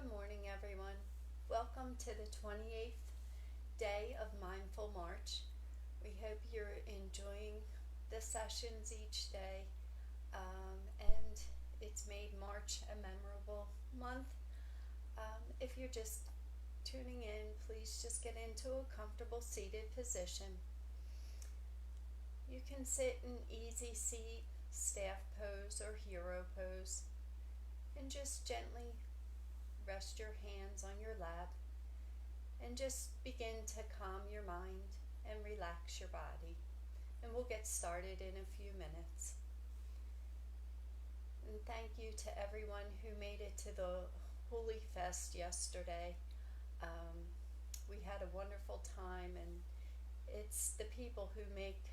Good morning, everyone. Welcome to the 28th day of Mindful March. We hope you're enjoying the sessions each day, and it's made March a memorable month. If you're just tuning in, please just get into a comfortable seated position. You can sit in easy seat, staff pose, or hero pose, and just gently rest your hands on your lap and just begin to calm your mind and relax your body. And we'll get started in a few minutes. And thank you to everyone who made it to the Holy Fest yesterday. We had a wonderful time, and it's the people who make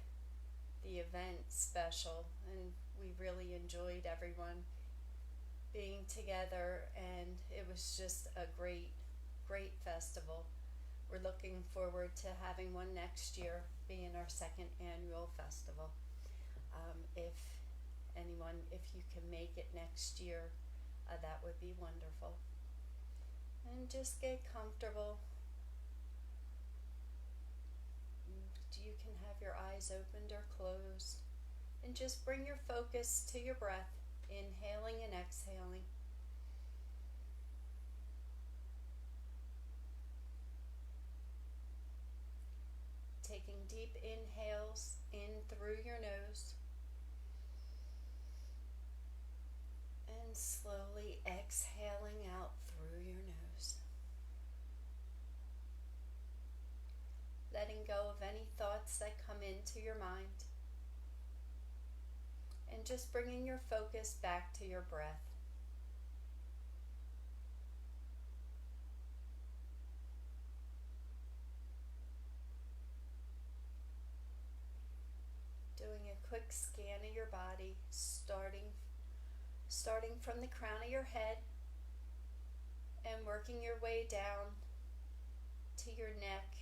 the event special, and we really enjoyed everyone being together, and it was just a great festival. We're looking forward to having one next year, being our second annual festival. If you can make it next year, that would be wonderful. And just get comfortable. You can have your eyes opened or closed, and just bring your focus to your breath, inhaling and exhaling. Taking deep inhales in through your nose, and slowly exhaling out through your nose. Letting go of any thoughts that come into your mind, and just bringing your focus back to your breath. Doing a quick scan of your body, starting from the crown of your head and working your way down to your neck,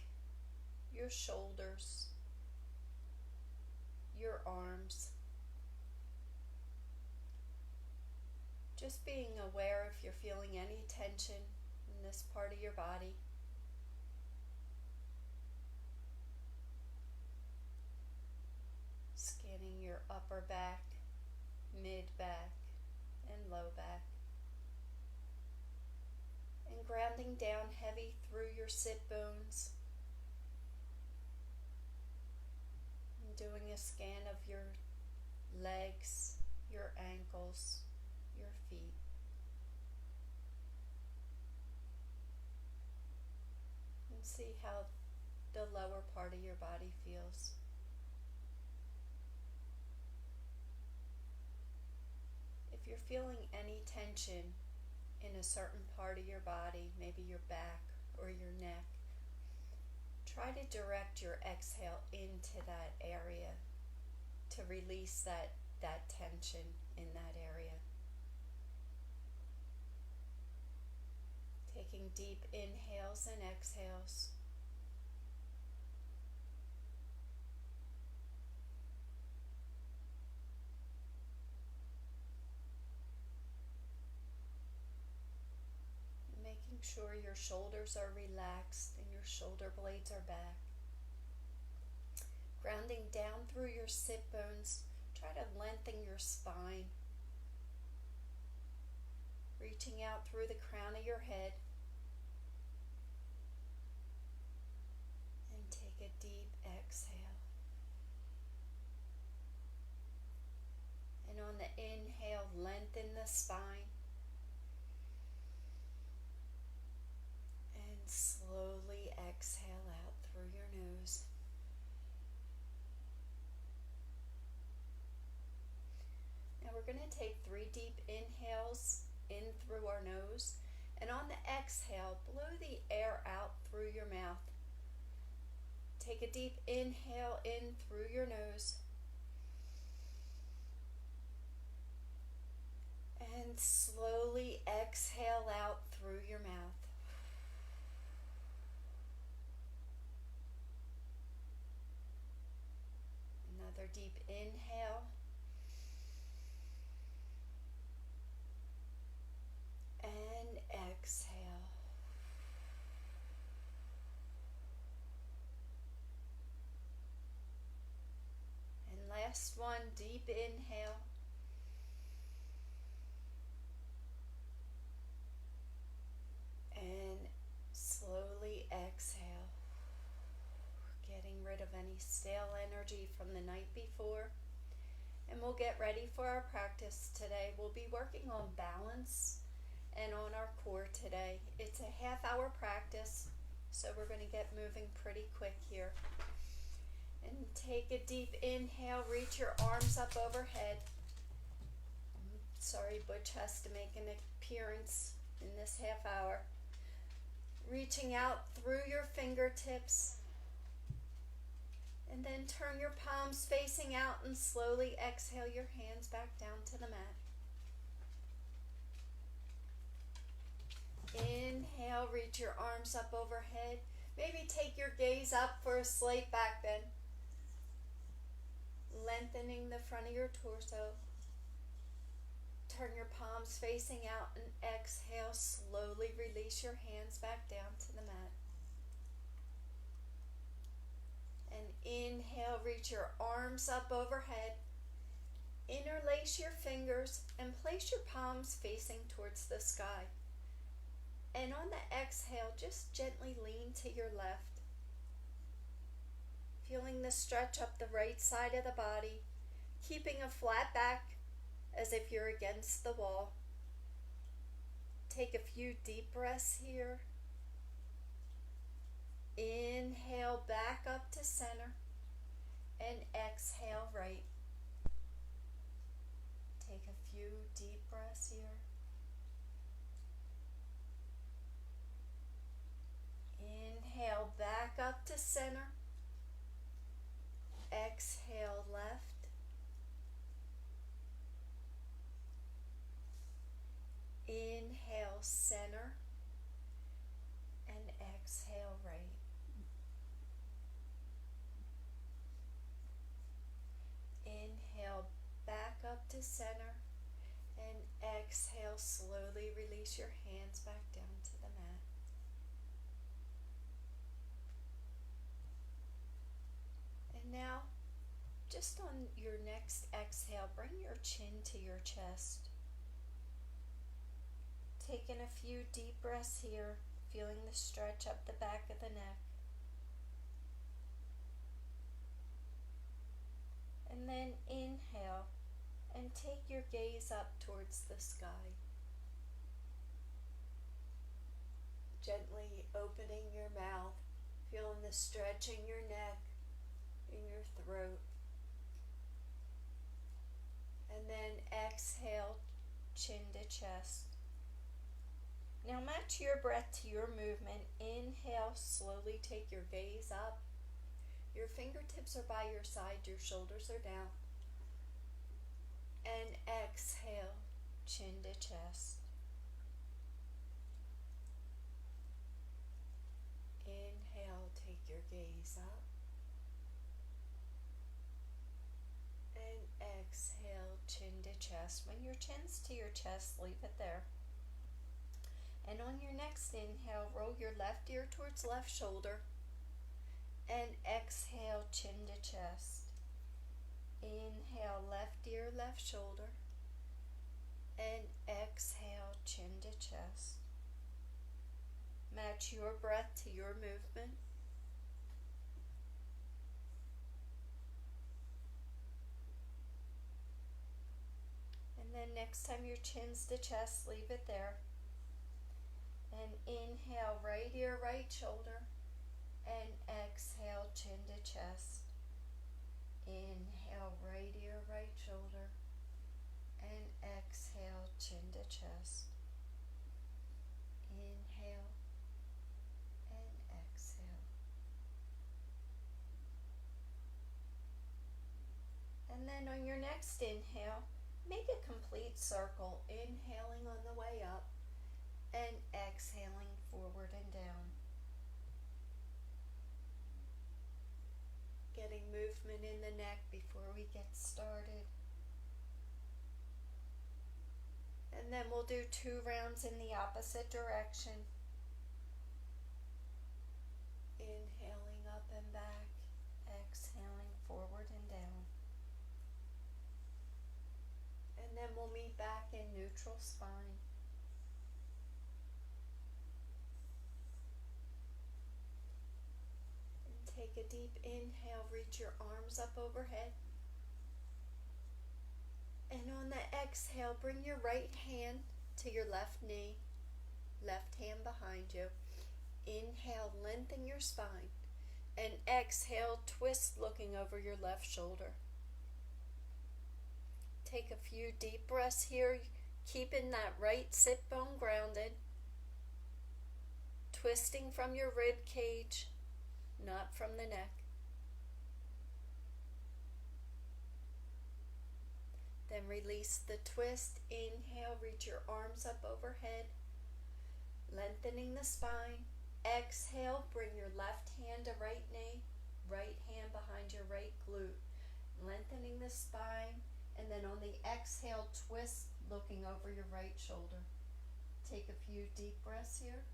your shoulders, your arms. Just being aware if you're feeling any tension in this part of your body. Scanning your upper back, mid back, and low back. And grounding down heavy through your sit bones. And doing a scan of your legs, your ankles, your feet. And see how the lower part of your body feels. If you're feeling any tension in a certain part of your body, maybe your back or your neck, try to direct your exhale into that area to release that tension in that area. Taking deep inhales and exhales. Making sure your shoulders are relaxed and your shoulder blades are back. Grounding down through your sit bones, try to lengthen your spine. Reaching out through the crown of your head. And take a deep exhale. And on the inhale, lengthen the spine. And slowly exhale out through your nose. Now we're going to take 3 deep inhales in through our nose, and on the exhale, blow the air out through your mouth. Take a deep inhale in through your nose, and slowly exhale out through your mouth. Another deep inhale. And exhale. last one, deep inhale. And slowly exhale, getting rid of any stale energy from the night before. And we'll get ready for our practice today. We'll be working on balance and on our core today. It's a half-hour practice, so we're going to get moving pretty quick here. And take a deep inhale, reach your arms up overhead. Sorry, Butch has to make an appearance in this half hour. Reaching out through your fingertips. And then turn your palms facing out and slowly exhale your hands back down to the mat. Inhale, reach your arms up overhead. Maybe take your gaze up for a slight back bend. Lengthening the front of your torso. Turn your palms facing out and exhale. Slowly release your hands back down to the mat. And inhale, reach your arms up overhead. Interlace your fingers and place your palms facing towards the sky. And on the exhale, just gently lean to your left. Feeling the stretch up the right side of the body, keeping a flat back as if you're against the wall. Take a few deep breaths here. Inhale back up to center and exhale right. Take a few deep breaths here. Inhale back up to center. Exhale left. Inhale center and exhale right. Inhale back up to center and exhale, slowly release your hands back down to the mat. And now, just on your next exhale, bring your chin to your chest. Taking a few deep breaths here, feeling the stretch up the back of the neck. And then inhale and take your gaze up towards the sky. Gently opening your mouth, feeling the stretch in your neck, in your throat. And then exhale, chin to chest. Now match your breath to your movement. Inhale, slowly take your gaze up. Your fingertips are by your side, your shoulders are down. And exhale, chin to chest. Inhale, take your gaze up. And exhale, chin to chest. When your chin's to your chest, leave it there. And on your next inhale, roll your left ear towards left shoulder. And exhale, chin to chest. Inhale, left ear, left shoulder. And exhale, chin to chest. Match your breath to your movement. And then next time your chin's to chest, leave it there. And inhale, right ear, right shoulder. And exhale, chin to chest. Inhale, right ear, right shoulder. And exhale, chin to chest. Inhale and exhale. And then on your next inhale, make a complete circle, inhaling on the way up and exhaling forward and down. Getting movement in the neck before we get started. And then we'll do 2 rounds in the opposite direction. Inhaling up and back, exhaling forward and down. And then we'll meet back in neutral spine. And take a deep inhale, reach your arms up overhead. And on the exhale, bring your right hand to your left knee, left hand behind you. Inhale, lengthen your spine. And exhale, twist looking over your left shoulder. Take a few deep breaths here, keeping that right sit bone grounded. Twisting from your rib cage, not from the neck. Then release the twist. Inhale, reach your arms up overhead, lengthening the spine. Exhale, bring your left hand to right knee, right hand behind your right glute, lengthening the spine. And then on the exhale, twist, looking over your right shoulder. Take a few deep breaths here.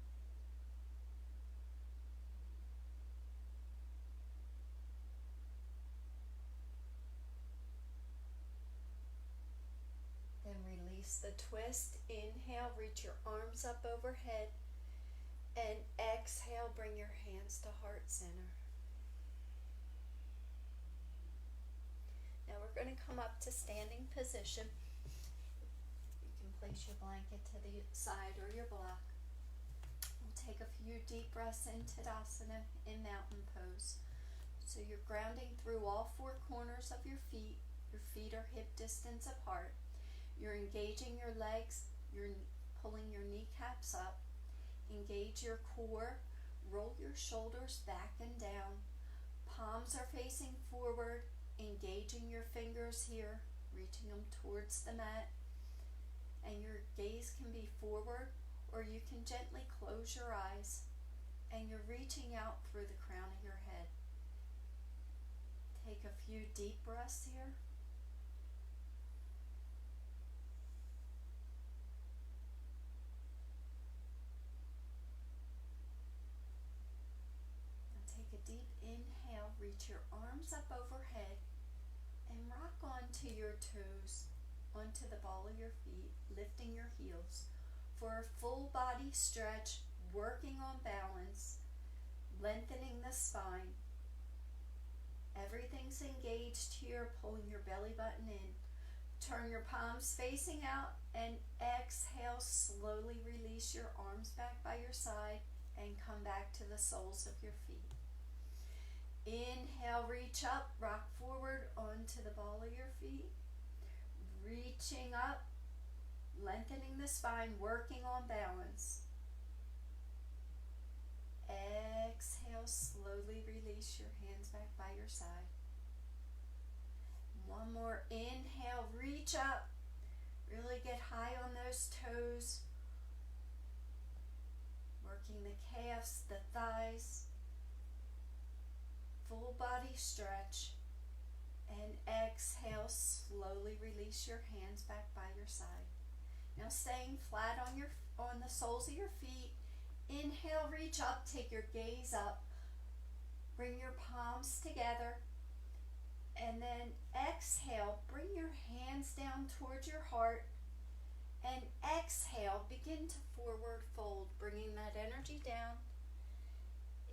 Then release the twist. Inhale, reach your arms up overhead. And exhale, bring your hands to heart center. Now we're going to come up to standing position. You can place your blanket to the side or your block. We'll take a few deep breaths in Tadasana in mountain pose. So you're grounding through all four corners of your feet. Your feet are hip distance apart. You're engaging your legs. You're pulling your kneecaps up. Engage your core. Roll your shoulders back and down. Palms are facing forward. Engaging your fingers here, reaching them towards the mat. And your gaze can be forward, or you can gently close your eyes. And you're reaching out through the crown of your head. Take a few deep breaths here. Take a deep inhale, reach your arms up overhead, and rock onto your toes, onto the ball of your feet, lifting your heels for a full body stretch, working on balance, lengthening the spine. Everything's engaged here, pulling your belly button in. Turn your palms facing out and exhale, slowly release your arms back by your side and come back to the soles of your feet. Inhale, reach up, rock forward onto the ball of your feet. Reaching up, lengthening the spine, working on balance. Exhale, slowly release your hands back by your side. One more inhale, reach up, really get high on those toes. Working the calves, the thighs. Full body stretch, and exhale, slowly release your hands back by your side. Now staying flat on the soles of your feet. Inhale, reach up, take your gaze up, bring your palms together, and then exhale, bring your hands down towards your heart, and exhale, begin to forward fold, bringing that energy down.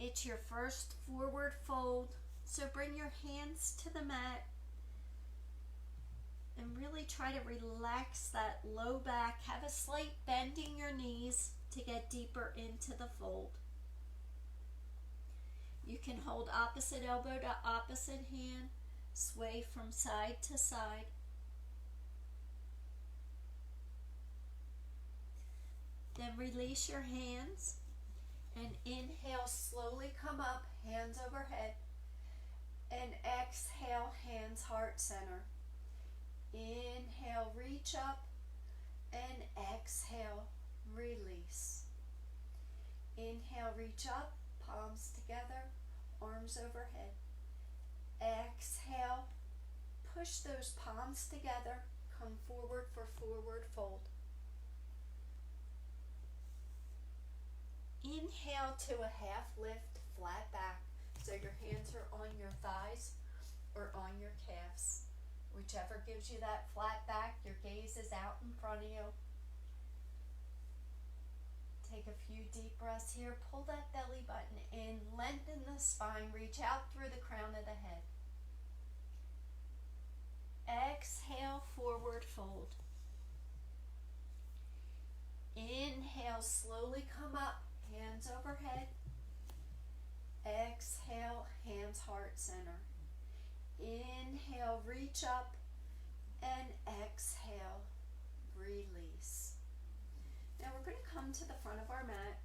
It's your first forward fold, so bring your hands to the mat and really try to relax that low back. Have a slight bend in your knees to get deeper into the fold. You can hold opposite elbow to opposite hand, sway from side to side. Then release your hands. And inhale, slowly come up, hands overhead. And exhale, hands heart center. Inhale, reach up. And exhale, release. Inhale, reach up, palms together, arms overhead. Exhale, push those palms together, come forward for forward fold. Inhale to a half lift, flat back, so your hands are on your thighs or on your calves. whichever gives you that flat back. Your gaze is out in front of you. Take a few deep breaths here. Pull that belly button in, lengthen the spine, reach out through the crown of the head. Exhale, forward fold. Inhale, slowly come up, hands overhead. Exhale, hands heart center. Inhale, reach up, and exhale, release. Now we're going to come to the front of our mat,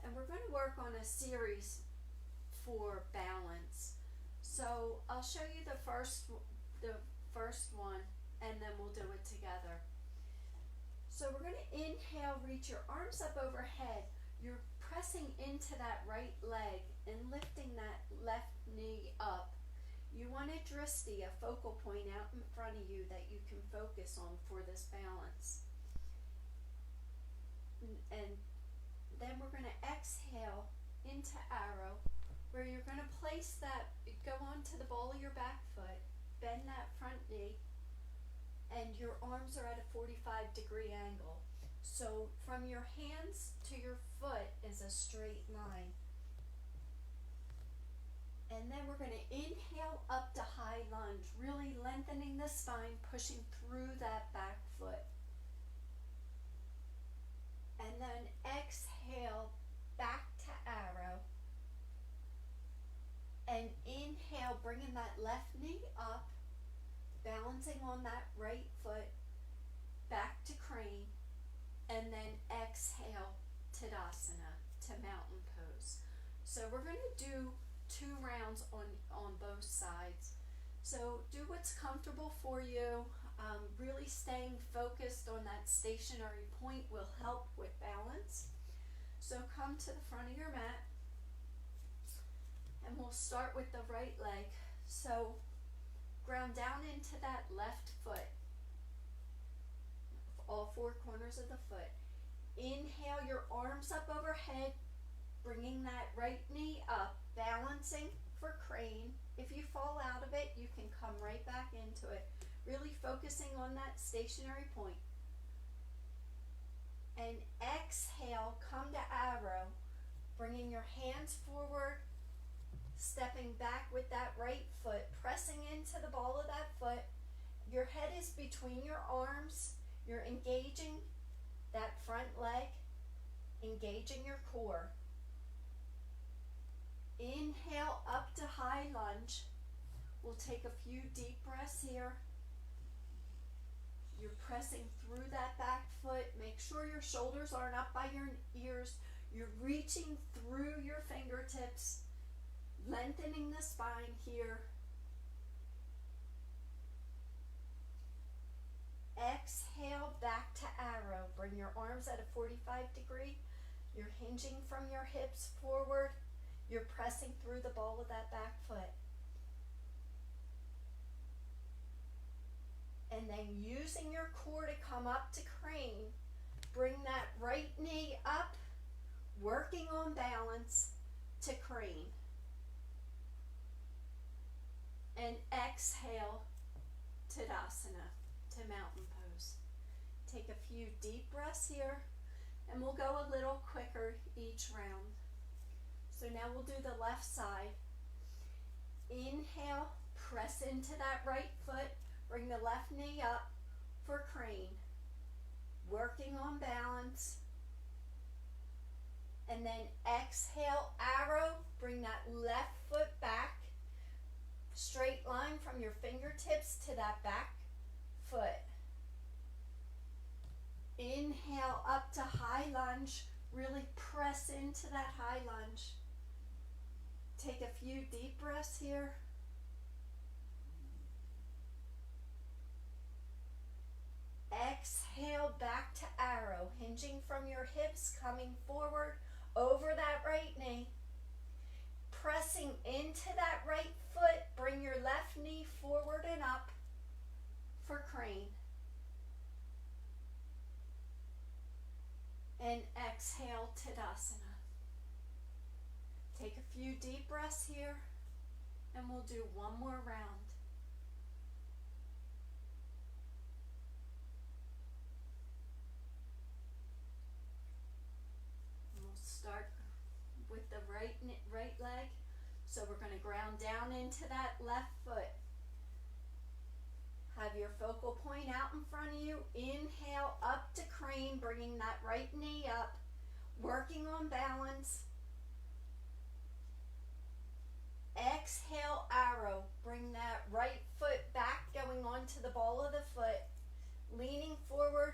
and we're going to work on a series for balance. So I'll show you the first one, and then we'll do it together. So we're going to inhale, reach your arms up overhead. You're pressing into that right leg and lifting that left knee up. You want a drishti, a focal point out in front of you that you can focus on for this balance. And then we're going to exhale into arrow, where you're going to place that, go onto the ball of your back foot, bend that front knee, and your arms are at a 45-degree angle. So from your hands to your foot is a straight line. And then we're going to inhale up to high lunge, really lengthening the spine, pushing through that back foot. And then exhale back to arrow. And inhale, bringing that left knee up, balancing on that right foot, back to crane. And then exhale, Tadasana, to mountain pose. So we're going to do 2 rounds on both sides. So do what's comfortable for you. Really staying focused on that stationary point will help with balance. So come to the front of your mat, and we'll start with the right leg. So ground down into that left foot, all 4 corners of the foot. Inhale, your arms up overhead, bringing that right knee up, balancing for crane. If you fall out of it, you can come right back into it, really focusing on that stationary point. And exhale, come to arrow, bringing your hands forward, stepping back with that right foot, pressing into the ball of that foot. Your head is between your arms. You're engaging that front leg, engaging your core. Inhale up to high lunge. We'll take a few deep breaths here. You're pressing through that back foot. Make sure your shoulders aren't up by your ears. You're reaching through your fingertips, lengthening the spine here. Exhale back to arrow. Bring your arms at a 45-degree. You're hinging from your hips forward. You're pressing through the ball of that back foot. And then using your core to come up to crane, bring that right knee up, working on balance to crane. And exhale, Tadasana, to mountain pose. Take a few deep breaths here, and we'll go a little quicker each round. So now we'll do the left side. Inhale, press into that right foot, bring the left knee up for crane. Working on balance. And then exhale, arrow, bring that left foot back. Straight line from your fingertips to that back foot. Inhale up to high lunge. Really press into that high lunge. Take a few deep breaths here. Exhale back to arrow, hinging from your hips, coming forward over that right knee. Pressing into that right foot, bring your left knee forward and up for crane. And exhale, Tadasana. Take a few deep breaths here, and we'll do one more round. right leg. So we're going to ground down into that left foot. Have your focal point out in front of you. Inhale up to crane, bringing that right knee up, working on balance. Exhale, arrow. Bring that right foot back, going onto the ball of the foot. Leaning forward,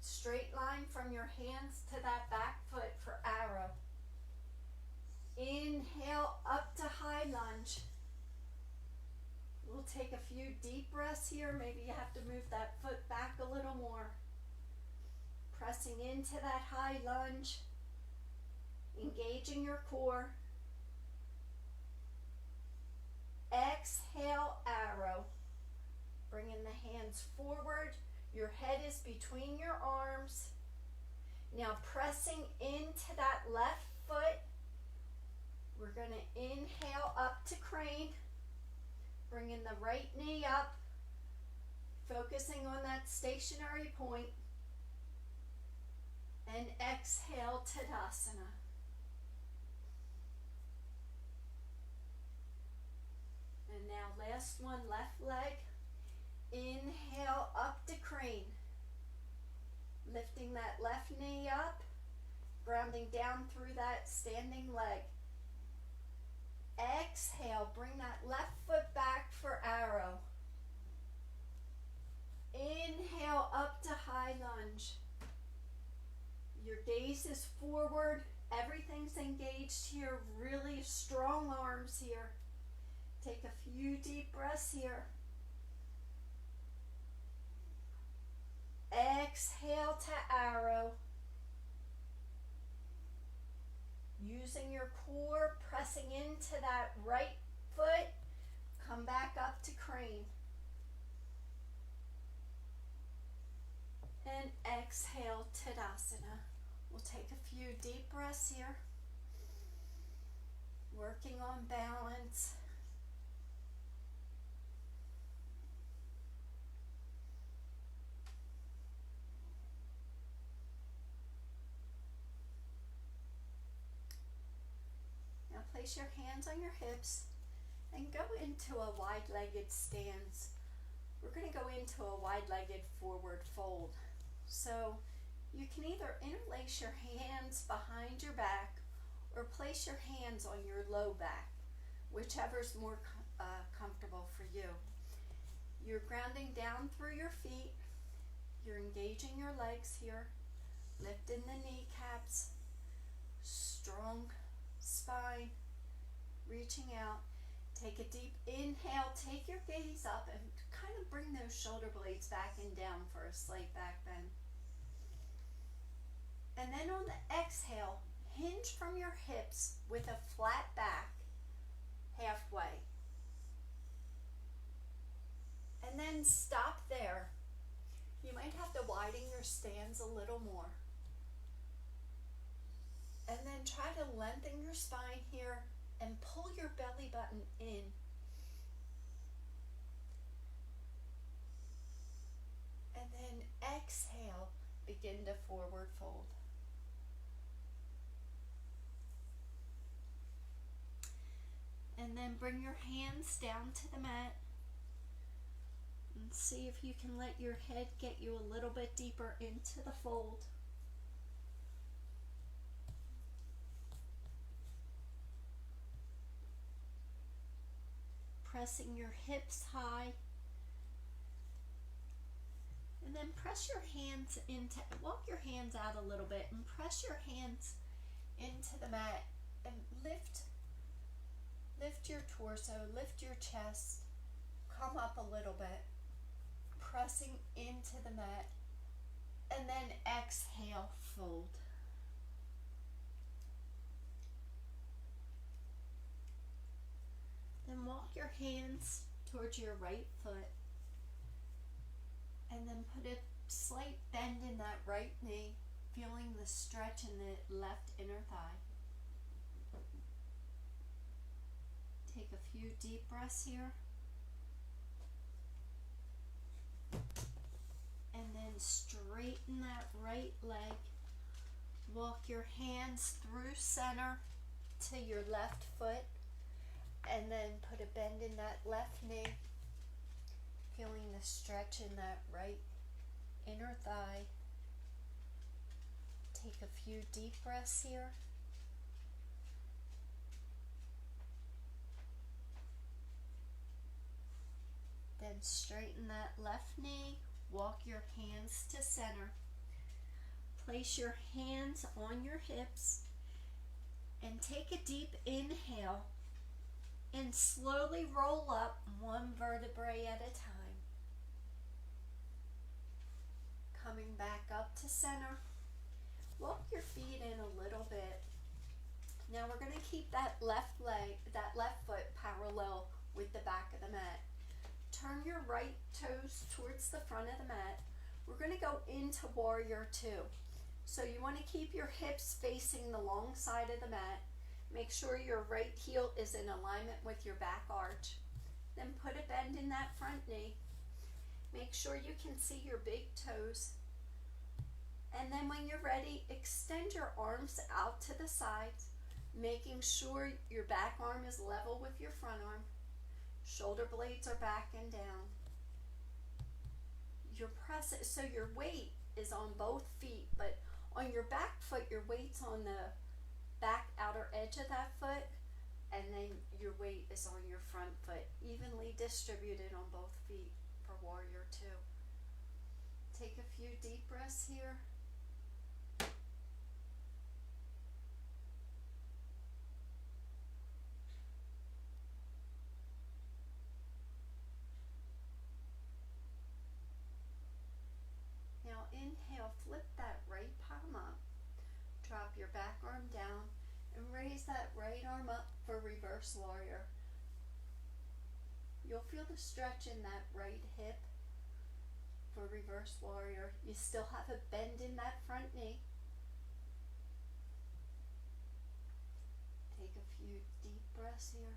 straight line from your hands to that back foot for arrow. Inhale up to high lunge. We'll take a few deep breaths here. Maybe you have to move that foot back a little more. Pressing into that high lunge. Engaging your core. Exhale, arrow. Bringing the hands forward. Your head is between your arms. Now pressing into that left foot. We're going to inhale up to crane. Bringing the right knee up. Focusing on that stationary point. And exhale, Tadasana. And now last one, left leg. Inhale up to crane. Lifting that left knee up. Grounding down through that standing leg. Exhale, bring that left foot back for arrow. Inhale up to high lunge. Your gaze is forward. Everything's engaged here. Really strong arms here. Take a few deep breaths here. Exhale to arrow. Using your core, pressing into that right foot. Come back up to crane. And exhale, Tadasana. We'll take a few deep breaths here. Working on balance. Now place your hands on your hips and go into a wide-legged stance. We're going to go into a wide-legged forward fold. So you can either interlace your hands behind your back or place your hands on your low back, whichever's more comfortable for you. You're grounding down through your feet. You're engaging your legs here, lifting the kneecaps, strong spine, reaching out. Take a deep inhale, take your gaze up and kind of bring those shoulder blades back and down for a slight back bend. And then on the exhale, hinge from your hips with a flat back, halfway. And then stop there. You might have to widen your stance a little more. And then try to lengthen your spine here and pull your belly button in. And then exhale, begin to forward fold. And then bring your hands down to the mat and see if you can let your head get you a little bit deeper into the fold. Pressing your hips high. And then press your hands into, walk your hands out a little bit and press your hands into the mat and lift your torso, lift your chest, come up a little bit, pressing into the mat, and then exhale, fold. Then walk your hands towards your right foot, and then put a slight bend in that right knee, feeling the stretch in the left inner thigh. Take a few deep breaths here. And then straighten that right leg. Walk your hands through center. to your left foot, and then put a bend in that left knee, feeling the stretch in that right inner thigh. Take a few deep breaths here. Then straighten that left knee, walk your hands to center. Place your hands on your hips and take a deep inhale and slowly roll up one vertebrae at a time. Coming back up to center. Walk your feet in a little bit. Now we're going to keep that left foot parallel with the back of the mat. Turn your right toes towards the front of the mat. We're going to go into warrior two. So you want to keep your hips facing the long side of the mat. Make sure your right heel is in alignment with your back arch. Then put a bend in that front knee. Make sure you can see your big toes. And then when you're ready, extend your arms out to the sides, making sure your back arm is level with your front arm. Shoulder blades are back and down. You're pressing, so your weight is on both feet, but on your back foot, your weight's on the back outer edge of that foot, and then your weight is on your front foot, evenly distributed on both feet for warrior two. Take a few deep breaths here. Now inhale, flip that right palm up, drop your back arm down, and raise that right arm up for reverse warrior. You'll feel the stretch in that right hip for reverse warrior. You still have a bend in that front knee. Take a few deep breaths here.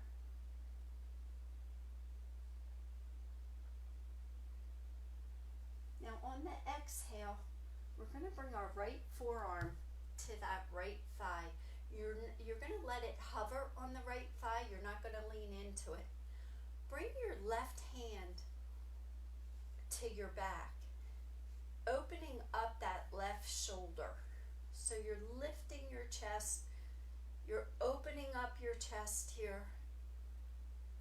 Now on the exhale, we're going to bring our right forearm to that right thigh. You're going to let it hover on the right thigh. You're not going to lean into it. Bring your left hand to your back, opening up that left shoulder. So you're lifting your chest. You're opening up your chest here,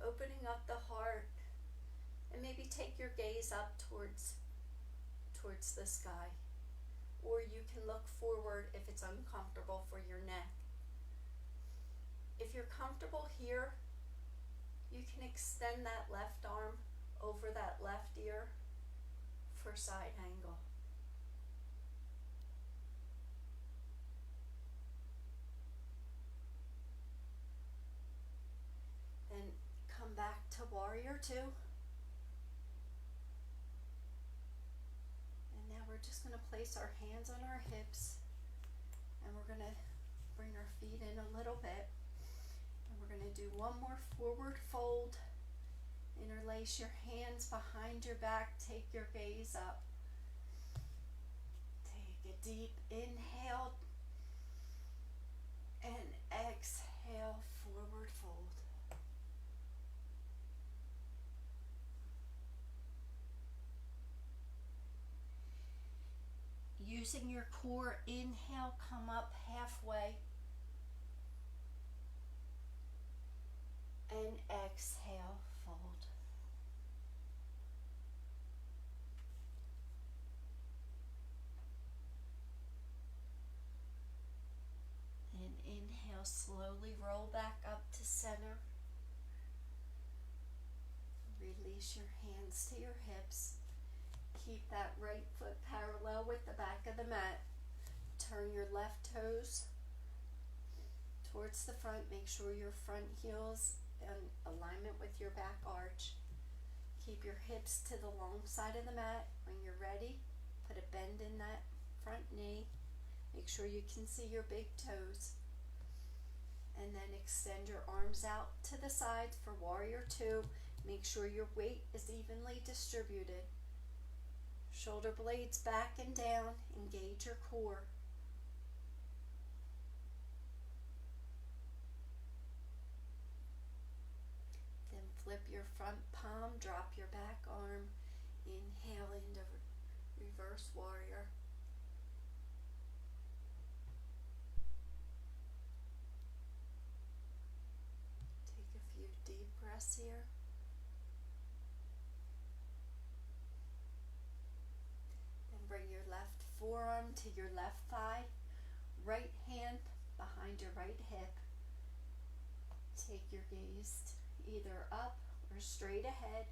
opening up the heart, and maybe take your gaze up towards the sky, or you can look forward if it's uncomfortable for your neck. If you're comfortable here, you can extend that left arm over that left ear for side angle. Then come back to warrior two. We're just going to place our hands on our hips, and we're going to bring our feet in a little bit, and we're going to do one more forward fold. Interlace your hands behind your back, take your gaze up. Take a deep inhale and exhale, forward fold. Using your core, inhale, come up halfway, and exhale, fold. And inhale, slowly roll back up to center. Release your hands to your hips. Keep that right foot parallel with the back of the mat. Turn your left toes towards the front. Make sure your front heel's in alignment with your back arch. Keep your hips to the long side of the mat. When you're ready, put a bend in that front knee. Make sure you can see your big toes. And then extend your arms out to the sides for warrior two. Make sure your weight is evenly distributed. Shoulder blades back and down, engage your core. flip your front palm, drop your back arm, inhale into reverse warrior. Take a few deep breaths here. Then bring your left forearm to your left thigh, right hand behind your right hip. Take your gaze either up or straight ahead,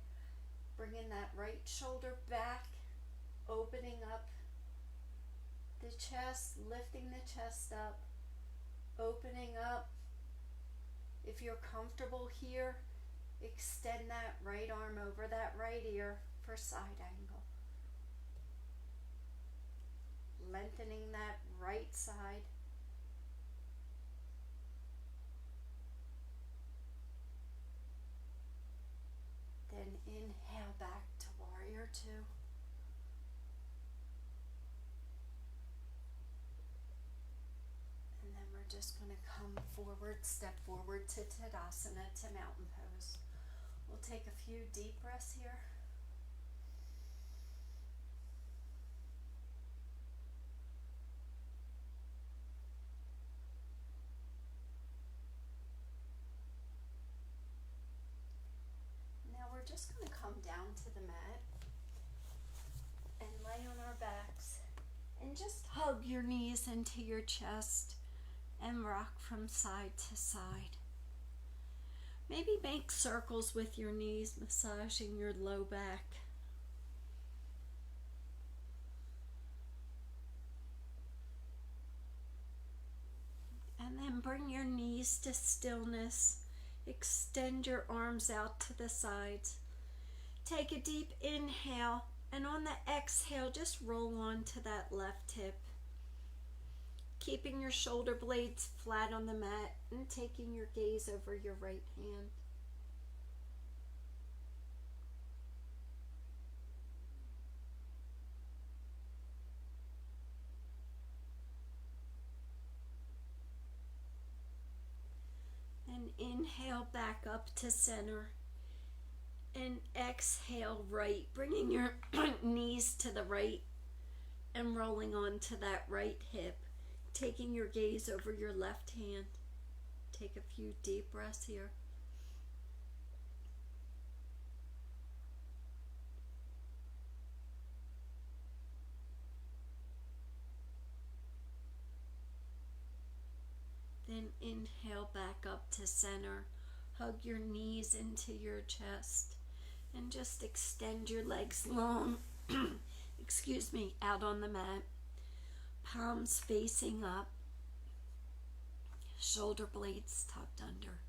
bringing that right shoulder back, opening up the chest, lifting the chest up, opening up. If you're comfortable here, extend that right arm over that right ear for side angle. Lengthening that right side. Then inhale back to warrior two. And then we're just going to come forward, step forward to Tadasana, to mountain pose. We'll take a few deep breaths here. Now we're just going to come down to the mat and lay on our backs and just hug your knees into your chest and rock from side to side. Maybe make circles with your knees, massaging your low back. And then bring your knees to stillness. Extend your arms out to the sides. Take a deep inhale, and on the exhale, just roll on to that left hip. Keeping your shoulder blades flat on the mat and taking your gaze over your right hand. And inhale back up to center. And exhale right, bringing your knees to the right and rolling onto that right hip. Taking your gaze over your left hand. Take a few deep breaths here. Then inhale back up to center. Hug your knees into your chest and just extend your legs long, out on the mat. Palms facing up, shoulder blades tucked under.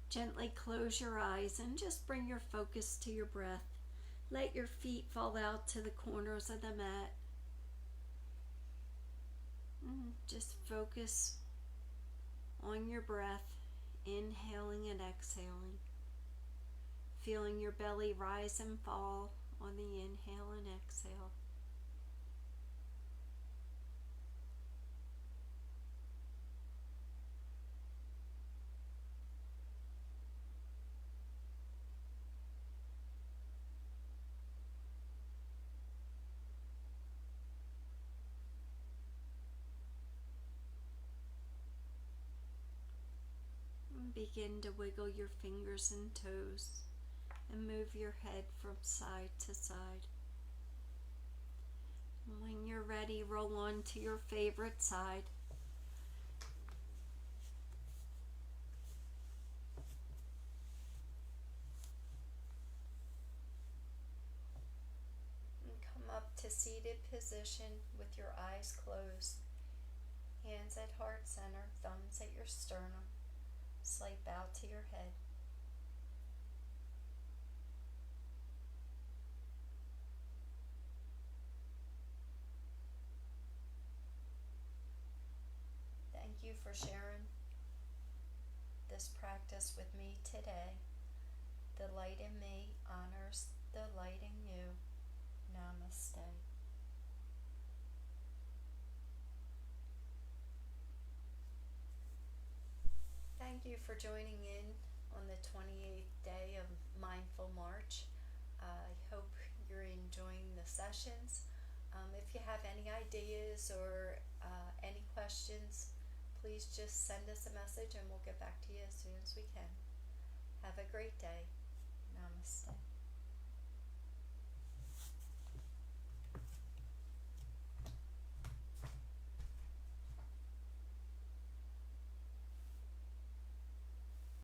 Gently close your eyes and just bring your focus to your breath. Let your feet fall out to the corners of the mat. Just focus on your breath, inhaling and exhaling. Feeling your belly rise and fall on the inhale and exhale. And begin to wiggle your fingers and toes and move your head from side to side. When you're ready, roll on to your favorite side. And come up to seated position with your eyes closed. Hands at heart center, thumbs at your sternum. Slight bow to your head. Thank you for sharing this practice with me today. The light in me honors the light in you. Namaste. thank you for joining in on the 28th day of Mindful March. I hope you're enjoying the sessions. If you have any ideas or any questions, please just send us a message and we'll get back to you as soon as we can. Have a great day. Namaste.